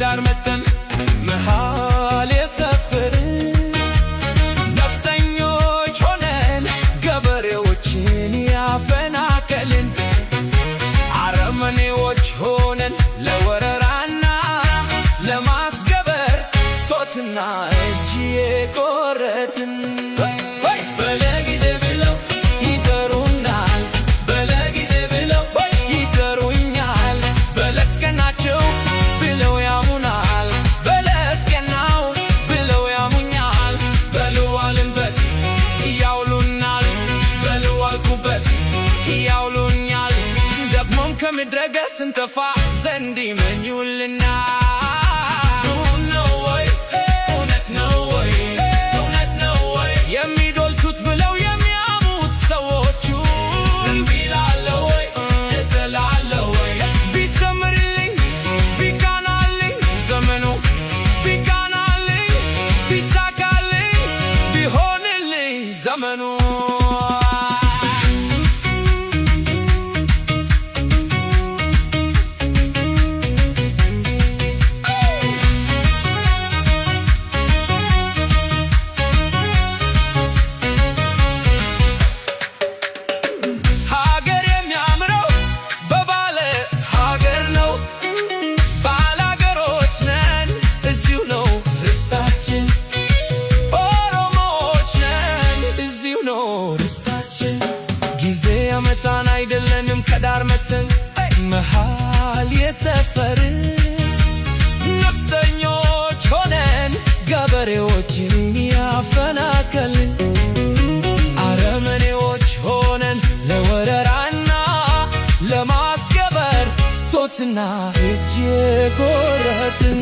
ከዳር መተን መሃል የሰፈርን ነፍጠኞች ሆነን ገበሬዎችን ያፈናቀልን አረመኔዎች ሆነን ለወረራና ለማስገበር ጦትና እጅ የቆረጥን በለጊዜ ብለው ይጠሩናል፣ በለጊዜ ብለው ይጠሩኛል። በለስቀናቸው ብለው ያሙናል፣ በለስቀናው ብለው ያሙኛል። በልዋልንበት ያውሉናል፣ በልዋልኩበት ያውሉኛል። ደግሞም ከምድረገጽ እንጠፋ ዘንድ ይመኙልናል። የሚዶልቱት ብለው የሚያሙት ሰዎቹ እምቢ እላለሁ ወይ እጥላለሁ ወይ? ቢሰምርልኝ ቢቃናልኝ ዘመኑ ቢቃናልኝ ቢሳካልኝ ቢሆንልኝ ዘመኑ ጊዜ ያመጣን አይደለንም ከዳር መተን መሃል የሰፈርን ነፍጠኞች ሆነን ገበሬዎችን ያፈናቀልን አረመኔዎች ሆነን ለወረራና ለማስገበር ጦትና እጅ የቆረጥን